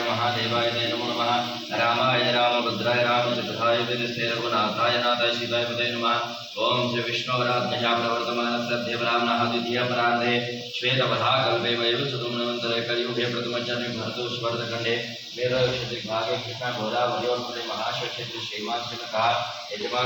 महादेवाय नमो नमः। रामाय रामभद्राय रामचन्द्राय विष्णुवे रघुनाथाय नाथाय शिवाय पते नमः। ओम श्री विष्णुवराज्ञया प्रवर्तमानस्य ब्राह्मणः द्वितीयपरार्धे श्वेतवधाकल्पे वयोसुतुमन्वन्तरे कलियुगे प्रथमजन्मे भरतवर्षवर्धखण्डे वेदक्षेत्रभागे कृष्णगोदावरीवर्तते महाश्वेतक्षेत्रे श्रीमान् यजमान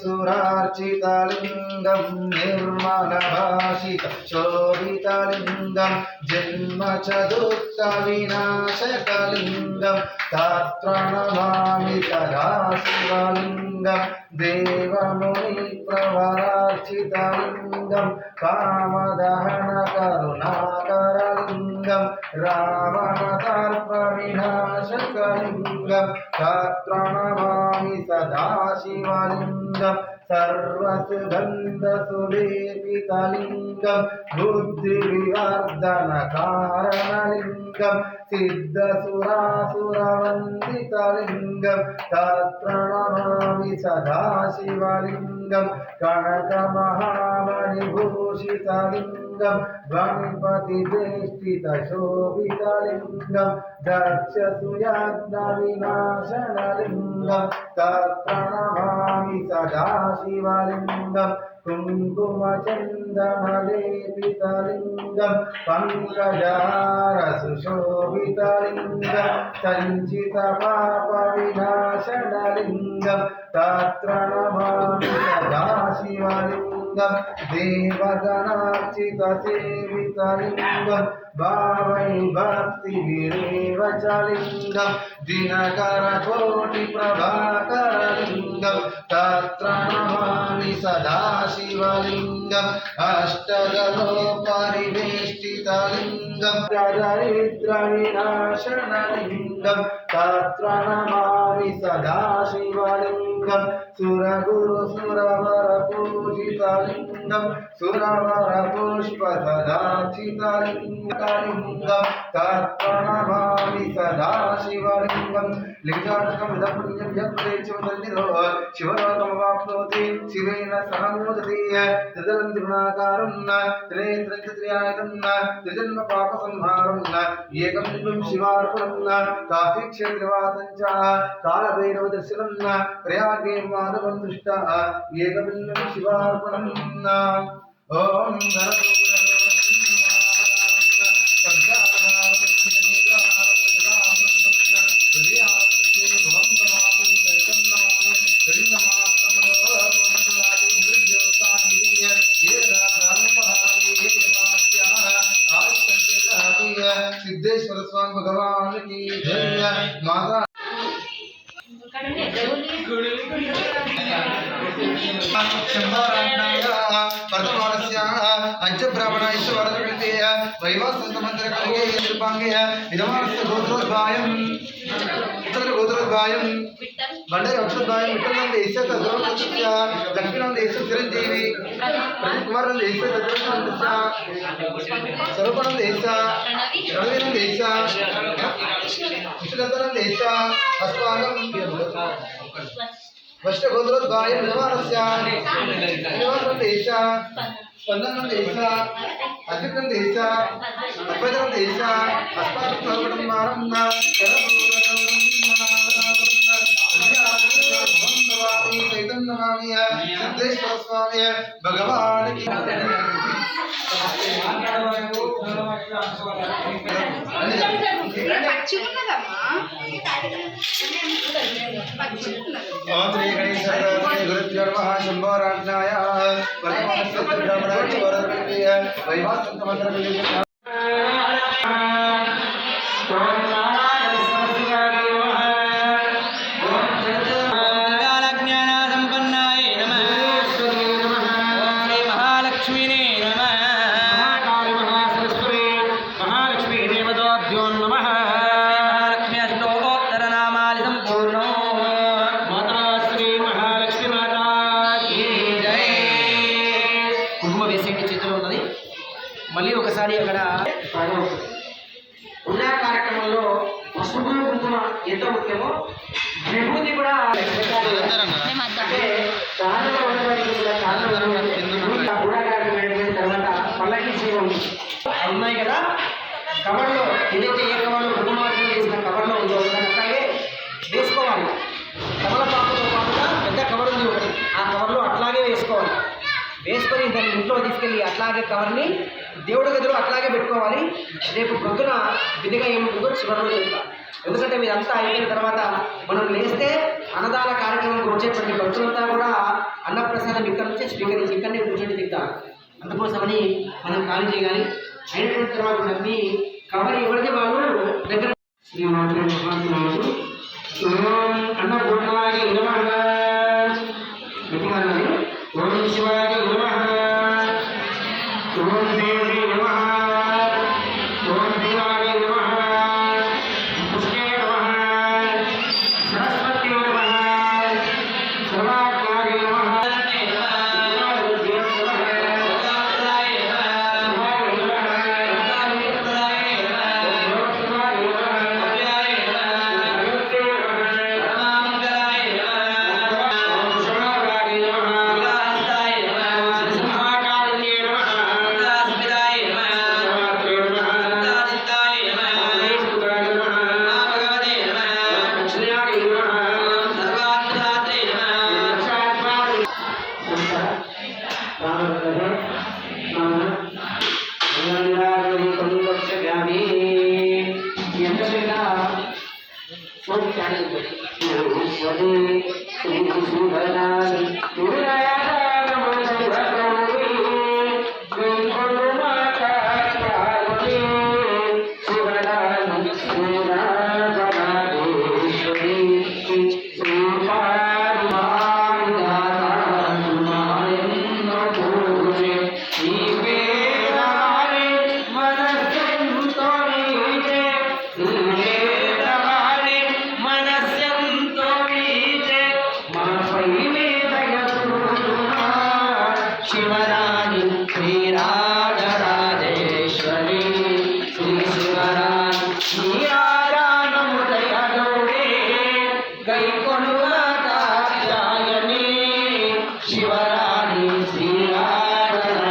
सुरार्चितलिंगं निर्मलभाषित शोभितलिंगं जन्म च दुःख विनाशकलिंगं तत्प्रणमामि सदा शिवलिंगं देवमुनि प्रवरार्चितलिंगं कामदहन करुणाकरलिंगं रावणदर्पविनाशकलिंगं तत्प्रणमामि सदा शिवलिंगं सर्वसुगन्धसुलेपितलिंगं बुद्धिविवर्धनकारणलिंगं सिद्धसुरासुरवन्दितलिंगं तत्प्रणमामि सदा शिवलिंगं कनकमहामणिभूषितलिंगं गणपतिवेष्टितशोभितलिंगं दक्षसुयज्ञविनाशनलिंगं तत्प्रणमामि सदा शिवलिंगं कुङ्कुमचन्दनलेपितलिंगं पङ्कजारसुशोभितलिंगं सञ्चितपापविनाशनलिंगं तत्प्रणमामि सदा शिवलिंगं देवगणार्चितसेवितलिंगं भावै भक्तिविरेवचलिंगं दिनकरकोटिप्रभाकरलिंगं तत्प्रणमामि सदा शिवलिंगम् अष्टदलोपरिवेष्टितलिंगं दरिद्रविनाशनलिंगं तत्प्रणमामि सदा शिवलिंगं सुरगुरुसुरवरपूजितलिंगं सुरवरपुष्पसदाचितलिंगं तत्प्रणमामि सदा शिवलिंगं लिंगात्मकं शिवलोकमवाप्नोति शिवेन सह मोदते त्रिदलं त्रिगुणाकारं त्रिनेत्रं त्रियायतं त्रिजन्म पापसंहारं एकं बिम्बं शिवार्पणं काशीक्षेत्रवासं च कालभैरवदर्शनं प्रयागे माधवं दृष्टा एकबिम्बं शिवार्पणं ॐ सिद्धेश्वर स्वामी भगवान की जय। माता बंडे अक्षरभाई विठल देश लक्ष्मीनाथ देश चिरंजीवी कुमार देश स्वरूपन देश रवीन देश विष्णुदत्तन देश अस्माकं वष्ट गोत्रोद्भाय निवारस्य निवासन देश स्पंदन देश अद्वितन देश अद्वैतन देश अस्माकं सर्वकुटुंबानं सिद्धेश्वर स्वामी भगवान की गुरुभ्यो नमः शंभो राज्ञाय महालक्ष्मी వేసేటి చేతిలో ఉన్నది. మళ్ళీ ఒకసారి అక్కడ ఉన్న కార్యక్రమంలో పసుపు కుంకుమ ఎంత ముఖ్యమో విభూతి కూడా తర్వాత పల్లకి సేవ ఉన్నాయి కదా. కవర్లో ఏదైతే ఏ కవర్లో రుణమార్గం చేసిన కవర్లో ఉందో దాన్ని అట్లాగే వేసుకోవాలి. తమలపాకుతో పాటుగా పెద్ద కవర్ ఉంది ఒకటి, ఆ కవర్లో అట్లాగే వేసుకోవాలి. వేసుకొని దాన్ని ఇంట్లో తీసుకెళ్ళి అట్లాగే కవర్ని దేవుడి గదిలో అట్లాగే పెట్టుకోవాలి. రేపు పొద్దున విధిగా ఏముంటుందో చివరి రోజు చెప్తా. ఎందుకంటే మీరంతా అయిపోయిన తర్వాత మనం లేస్తే అన్నదాన కార్యక్రమం వచ్చేటువంటి భక్తులంతా కూడా అన్నప్రసాదం ఇక్కడ నుంచే స్వీకరించి ఇక్కడనే కూర్చొని తింటారు. అందుకోసమని మనం ఖాళీ చేయాలి. అయినటువంటి తర్వాత నమ్మి కవర్ ఎవరిది వాళ్ళు దగ్గర అన్నపూర్ణాయ నమః, ఓం శివాయ నమః, ఓం దేవి నమః, ఓం దేవాయ నమః, పుష్టే నమః, సరస్వతి నమః, సర్వాత్మాయ నమః, శివరాణి శ్రీరాజరాజేశ్వరి శ్రీ శివరాణి శ్రీరాజానముదయ గౌరీ గై కొనుగాయని శివరాణి శ్రీరాజరాజేశ్వరి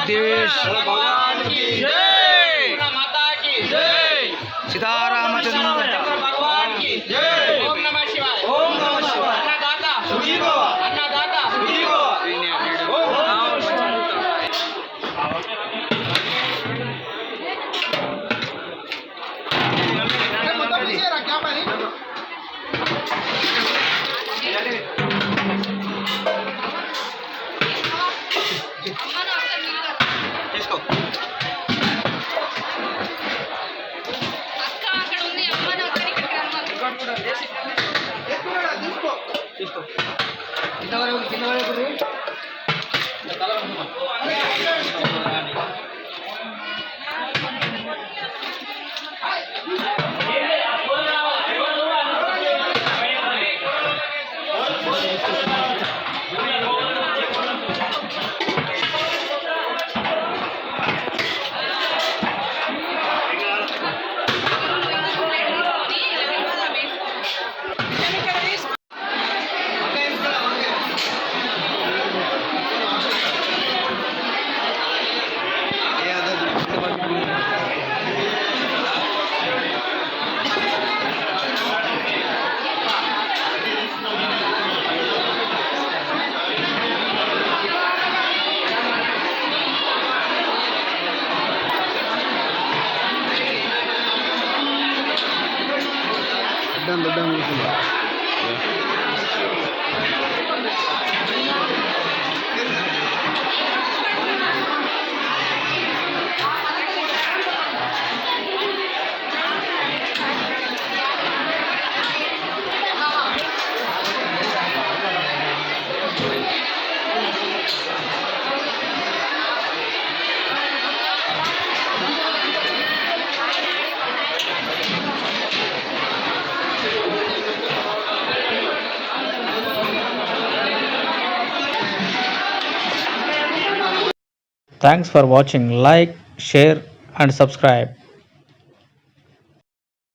सिद्धेश्वर भगवान की जय, माता की जय, सीतारामचंद्र भगवान की जय। ओम नमः शिवाय, ओम नमः शिवाय। अन्नदाता सुखी भव, अन्नदाता सुखी भव। ओम नमः शिवाय। क्या पानी తీసుకో అక్క అక్కడ ఉంది అమ్మ నా అక్కడి ఇక్కడికి రమ్మని తీసుకో తీసుకో కింద వరకు Thanks for watching. Like, share and subscribe.